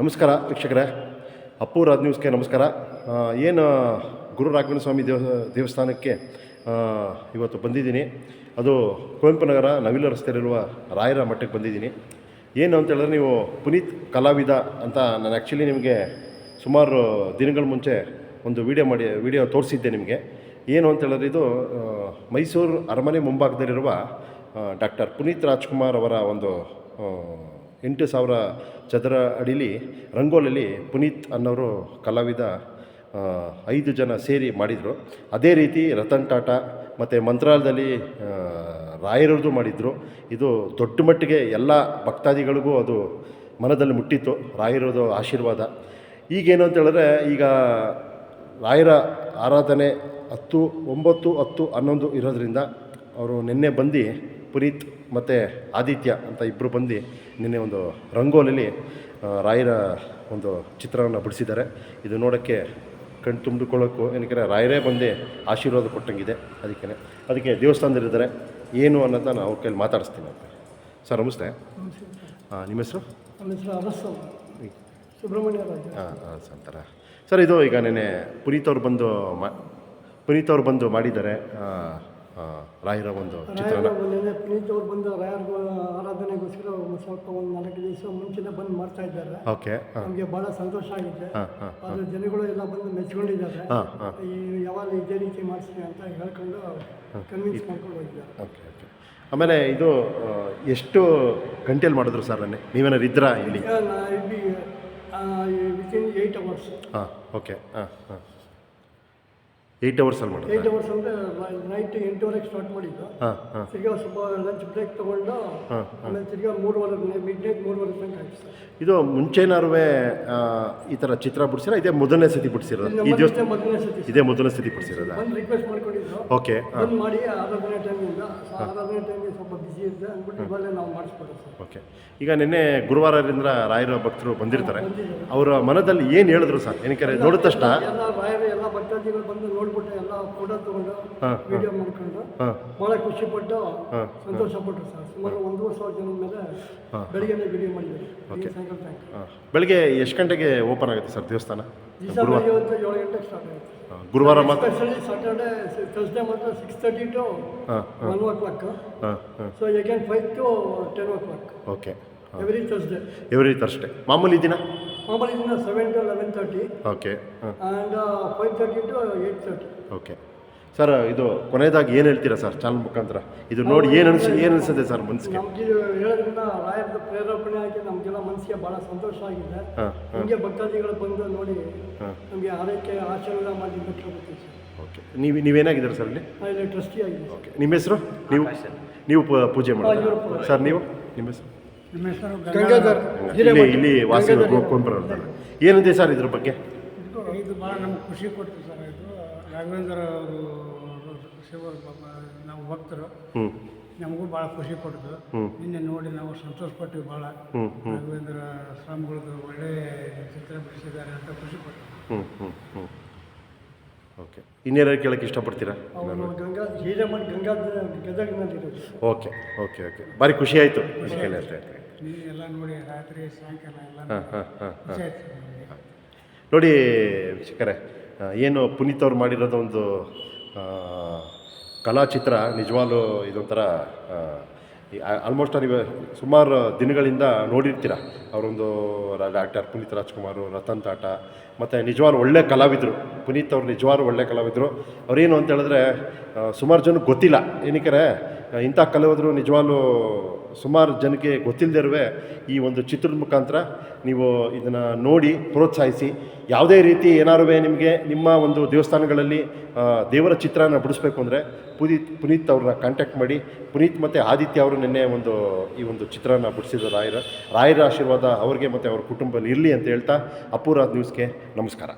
ನಮಸ್ಕಾರ ವೀಕ್ಷಕರೇ, ಅಪ್ಪು ರಾಜ್ ನ್ಯೂಸ್ಗೆ ನಮಸ್ಕಾರ. ಏನು ಗುರು ರಾಘವೇಂದ್ರ ಸ್ವಾಮಿ ದೇವಸ್ಥಾನಕ್ಕೆ ಇವತ್ತು ಬಂದಿದ್ದೀನಿ. ಅದು ಕುವೆಂಪು ನಗರ ನವಿಲು ರಸ್ತೆಯಲ್ಲಿರುವ ರಾಯರ ಮಠಕ್ಕೆ ಬಂದಿದ್ದೀನಿ. ಏನು ಅಂತ ಹೇಳಿದ್ರೆ, ನೀವು ಪುನೀತ್ ಕಲಾವಿದ ಅಂತ ನಾನು ಆ್ಯಕ್ಚುಲಿ ನಿಮಗೆ ಸುಮಾರು ದಿನಗಳ ಮುಂಚೆ ಒಂದು ವಿಡಿಯೋ ತೋರಿಸಿದ್ದೆ ನಿಮಗೆ. ಏನು ಅಂತ ಹೇಳಿದ್ರೆ, ಇದು ಮೈಸೂರು ಅರಮನೆ ಮುಂಭಾಗದಲ್ಲಿರುವ ಡಾಕ್ಟರ್ ಪುನೀತ್ ರಾಜ್ಕುಮಾರ್ ಅವರ ಒಂದು 8,000 ಚದರ ಅಡಿಲಿ ರಂಗೋಲಿಯಲ್ಲಿ ಪುನೀತ್ ಅನ್ನೋರು ಕಲಾವಿದ 5 ಜನ ಸೇರಿ ಮಾಡಿದರು. ಅದೇ ರೀತಿ ರತನ್ ಟಾಟಾ ಮತ್ತು ಮಂತ್ರಾಲಯದಲ್ಲಿ ರಾಯರದ್ದು ಮಾಡಿದರು. ಇದು ದೊಡ್ಡ ಮಟ್ಟಿಗೆ ಎಲ್ಲ ಭಕ್ತಾದಿಗಳಿಗೂ ಅದು ಮನದಲ್ಲಿ ಮುಟ್ಟಿತ್ತು, ರಾಯರದು ಆಶೀರ್ವಾದ. ಈಗೇನು ಅಂತ ಹೇಳಿದ್ರೆ, ಈಗ ರಾಯರ ಆರಾಧನೆ 10, 9, 10, 11 ಇರೋದ್ರಿಂದ ಅವರು ನಿನ್ನೆ ಬಂದು ಪುನೀತ್ ಮತ್ತು ಆದಿತ್ಯ ಅಂತ ಇಬ್ಬರು ಬಂದು ನಿನ್ನೆ ಒಂದು ರಂಗೋಲಿಯಲ್ಲಿ ರಾಯರ ಒಂದು ಚಿತ್ರವನ್ನು ಬಿಡಿಸಿದ್ದಾರೆ. ಇದು ನೋಡೋಕ್ಕೆ ಕಣ್ಣು ತುಂಬಿಕೊಳ್ಳೋಕ್ಕೂ ಏನಕ್ಕೆ ರಾಯರೇ ಬಂದು ಆಶೀರ್ವಾದ ಕೊಟ್ಟಂಗಿದೆ. ಅದಕ್ಕೆ ದೇವಸ್ಥಾನದಲ್ಲಿದ್ದಾರೆ. ಏನು ಅನ್ನೋದನ್ನ ಅವ್ರ ಕೈಲಿ ಮಾತಾಡಿಸ್ತೀನಿ ಅಂತ. ಸರ್ ನಮಸ್ತೆ. ನಿಮ್ಮ ಹೆಸರು? ನನ್ನ ಹೆಸರು ಅರಸು ಸುಬ್ರಹ್ಮಣ್ಯ ರಾಜ. ಅಂತಾರ ಸರ್. ಇದು ಈಗ ನೆನ್ನೆ ಪುನೀತ್ ಅವ್ರು ಬಂದು ಮಾಡಿದ್ದಾರೆ ರಾಯರ ಒಂದು ಚಿತ್ರನ. ಪುನೀತ್ ಅವ್ರು ಬಂದು ರಾಯರ ಆರಾಧನೆಗೋಸ್ಕರ ಸ್ವಲ್ಪ ಒಂದು 4 ದಿವಸ ಮುಂಚೆನೇ ಬಂದು ಮಾಡ್ತಾ ಇದ್ದಾರೆ. ಓಕೆ. ನಮಗೆ ಭಾಳ ಸಂತೋಷ ಆಗಿದೆ. ಆದರೆ ಜನಗಳು ಎಲ್ಲ ಬಂದು ಮೆಚ್ಕೊಂಡಿದ್ದಾರೆ. ಯಾವಾಗ ಇದೇ ರೀತಿ ಮಾಡಿಸ್ತೀವಿ ಅಂತ ಹೇಳ್ಕೊಂಡು ಕನ್ವಿನ್ಸ್ ಮಾಡ್ಕೊಂಡು ಹೋಗಿದ್ದಾರೆ. ಓಕೆ. ಆಮೇಲೆ ಇದು ಎಷ್ಟು ಗಂಟೆಯಲ್ಲಿ ಮಾಡಿದ್ರು ಸರ್? ನೀವೇನಾರು ಇದ್ರಾ ಇಲ್ಲಿ? Within 8 hours. ಓಕೆ. 8 hours ಮಾಡಿದ್ರು. 8 hours ಅಂದರೆ ನೈಟ್ 8 ಸ್ಟಾರ್ಟ್ ಮಾಡಿದ್ದು. ತಿರ್ಗಾ ಸ್ವಲ್ಪ ಲಂಚ್ ಬ್ರೇಕ್ ತೊಗೊಂಡು ಆಮೇಲೆ ತಿರ್ಗಾ 3:30 ಮಿಡ್ನೈಟ್ 3:30 ತನಕ ಆಯ್ತು ಸರ್. ಇದು ಮುಂಚೆನಾರು ಈ ಥರ ಚಿತ್ರ ಬಿಡಿಸಿರೋ? ಇದೇ ಮೊದಲನೇ ಸತಿ ಬಿಡಿಸಿರೋದು? ಇದೇ ಮೊದಲನೇ ಸತಿ ಬಿಡಿಸಿರೋದಾ? ಬಂದು ರಿಕ್ವೆಸ್ಟ್ ಮಾಡ್ಕೊಂಡಿದ್ದು. ಓಕೆ. ಬಂದು ಮಾಡಿ ಆರಾಧನೆ ಟೈಮಿಂದ ಸ್ವಲ್ಪ ಬಿಸಿ ಇದೆ ಅಂದ್ಬಿಟ್ಟು ಇವಾಗಲೇ ನಾವು ಮಾಡಿಸ್ಕೊಡ್ತೀವಿ ಸರ್. ಓಕೆ. ಈಗ ನಿನ್ನೆ ಗುರುವಾರದಿಂದ ರಾಯರ ಭಕ್ತರು ಬಂದಿರ್ತಾರೆ. ಅವರ ಮನದಲ್ಲಿ ಏನು ಹೇಳಿದ್ರು ಸರ್? ಏನಕ್ಕೆ ನೋಡಿದ ತಕ್ಷಣ ಎಲ್ಲ ರಾಯರು ಎಲ್ಲ ಭಕ್ತಾದಿಗಳು ಬಂದು ನೋಡ್ಬಿಟ್ಟು ಎಲ್ಲ ಫೋಟೋ ತಗೊಂಡು ವಿಡಿಯೋ ಮಾಡ್ಕೊಂಡು ಭಾಳ ಖುಷಿಪಟ್ಟು ಸಂತೋಷಪಟ್ಟರು ಸರ್. ಸುಮಾರು 1,500 ಜನದ ಮೇಲೆ ಬೆಳಿಗ್ಗೆ ವಿಡಿಯೋ ಮಾಡಿದ್ದಾರೆ. ಓಕೆ. ಬೆಳಿಗ್ಗೆ ಎಷ್ಟು ಗಂಟೆಗೆ ಓಪನ್ ಆಗುತ್ತೆ ಸರ್ ದೇವಸ್ಥಾನ? 7 ಗಂಟೆಗೆ ಸ್ಟಾರ್ಟ್ ಆಗುತ್ತೆ. ಗುರುವಾರ ಮಾತ್ರ? ಸ್ಪೆಷಲಿ ಸಾಟರ್ಡೆ ಥರ್ಸ್ಡೇ ಮಾತ್ರ 6:30 to 1 o'clock. So again 5 to 10 o'clock. Okay. Every Thursday. ಮಾಮೂಲಿ ದಿನ 7 to 11:30. Okay. And 5:30 to 8:30. Okay sir. ಇದು ಕೊನೆಯದಾಗಿ ಏನು ಹೇಳ್ತೀರಾ ಸರ್ ಚಾನಲ್ ಮುಖಾಂತರ? ಇದು ನೋಡಿ ಏನು ಅನಿಸುತ್ತೆ ಸರ್ ಮನಸ್ಸಿಗೆ? ನಮಗೆ ಹೇಳೋದ್ರಿಂದ ರಾಯರದ ಪ್ರೇರೇಪಣೆ ಆಗಿ ನಮಗೆಲ್ಲ ಮನಸ್ಸಿಗೆ ಭಾಳ ಸಂತೋಷ ಆಗಿದೆ. ನಮಗೆ ಭಕ್ತಾದಿಗಳು ಬಂದು ನೋಡಿ ನಮಗೆ ಆರೈಕೆ ಆಶೀರ್ವಾದ ಮಾಡಿ ಬಿಟ್ಟಿರುತ್ತೆ ಸರ್. ಓಕೆ. ನೀವೇನಾಗಿದ್ದೀರಾ ಸರ್ ಇಲ್ಲಿ? ಇಲ್ಲಿ ಟ್ರಸ್ಟಿ ಆಗಿದೆ. ಓಕೆ. ನಿಮ್ಮ ಹೆಸರು? ನೀವು ಪೂಜೆ ಮಾಡೋದು ಸರ್? ನಿಮ್ಮ ಹೆಸರು? ನಿಮ್ಮ ಹೆಸರು ಗಂಗಾಧರ್. ಇಲ್ಲಿ ವಾಸಿ ಕುವೆಂಪು. ಏನಿದೆ ಸರ್ ಇದ್ರ ಬಗ್ಗೆ? ಇದು ಭಾಳ ನಮ್ಗೆ ಖುಷಿ ಕೊಡ್ತು ಸರ್. ಇದು ರಾಘವೇಂದ್ರ ಅವರು ನಾವು ಭಕ್ತರು, ನಮಗೂ ಭಾಳ ಖುಷಿ ಕೊಡ್ತು. ನಿನ್ನೆ ನೋಡಿ ನಾವು ಸಂತೋಷಪಟ್ಟಿವಿ ಭಾಳ. ರಾಘವೇಂದ್ರ ಸ್ವಾಮಿಗಳದ್ದು ಒಳ್ಳೆ ಚಿತ್ರ ಬಿಡಿಸಿದ್ದಾರೆ ಅಂತ ಖುಷಿ ಪಟ್ಟು. ಓಕೆ. ಇನ್ನೇನಾರು ಕೇಳೋಕ್ಕೆ ಇಷ್ಟಪಡ್ತೀರಾ? ಗದಗಿನಲ್ಲಿರೋದು. ಓಕೆ. ಭಾರಿ ಖುಷಿ ಆಯಿತು ಎಲ್ಲ ನೋಡಿ ರಾತ್ರಿ ಸಾಯಂಕಾಲ ಎಲ್ಲ ನೋಡಿ ವೀಕ್ಷಕರೇ. ಏನು ಪುನೀತ್ ಅವ್ರು ಮಾಡಿರೋದು ಒಂದು ಕಲಾಚಿತ್ರ ನಿಜವಾಗ್ಲೂ ಇದೊಂಥರ ಆಲ್ಮೋಸ್ಟ್ ನೀವು ಸುಮಾರು ದಿನಗಳಿಂದ ನೋಡಿರ್ತೀರ. ಅವರೊಂದು ಡಾಕ್ಟರ್ ಪುನೀತ್ ರಾಜ್ಕುಮಾರ್, ರತನ್ ಟಾಟಾ ಮತ್ತು ನಿಜವಾಗ್ಲೂ ಒಳ್ಳೆ ಕಲಾವಿದರು. ಪುನೀತ್ ಅವ್ರು ನಿಜವಾಗ್ಲೂ ಒಳ್ಳೆ ಕಲಾವಿದರು. ಅವರೇನು ಅಂತ ಹೇಳಿದ್ರೆ ಸುಮಾರು ಜನಕ್ಕೆ ಗೊತ್ತಿಲ್ಲ. ಏನಕ್ಕೆ ಇಂಥ ಕಲಾವಿದರು ನಿಜವಾಗ್ಲೂ ಸುಮಾರು ಜನಕ್ಕೆ ಗೊತ್ತಿಲ್ಲದಿರುವೆ ಈ ಒಂದು ಚಿತ್ರದ ಮುಖಾಂತರ ನೀವು ಇದನ್ನು ನೋಡಿ ಪ್ರೋತ್ಸಾಹಿಸಿ. ಯಾವುದೇ ರೀತಿ ಏನಾರು ನಿಮಗೆ ನಿಮ್ಮ ಒಂದು ದೇವಸ್ಥಾನಗಳಲ್ಲಿ ದೇವರ ಚಿತ್ರನ ಬಿಡಿಸ್ಬೇಕು ಅಂದರೆ ಪುನೀತ್ ಅವ್ರನ್ನ ಕಾಂಟ್ಯಾಕ್ಟ್ ಮಾಡಿ. ಪುನೀತ್ ಮತ್ತು ಆದಿತ್ಯ ಅವರು ನಿನ್ನೆ ಈ ಒಂದು ಚಿತ್ರನ ಬಿಡಿಸಿದ್ರು. ರಾಯರ ಆಶೀರ್ವಾದ ಅವ್ರಿಗೆ ಮತ್ತು ಅವ್ರ ಕುಟುಂಬದಲ್ಲಿ ಇರಲಿ ಅಂತ ಹೇಳ್ತಾ ಅಪ್ಪು ರಾಜ್ ನ್ಯೂಸ್ಗೆ ನಮಸ್ಕಾರ.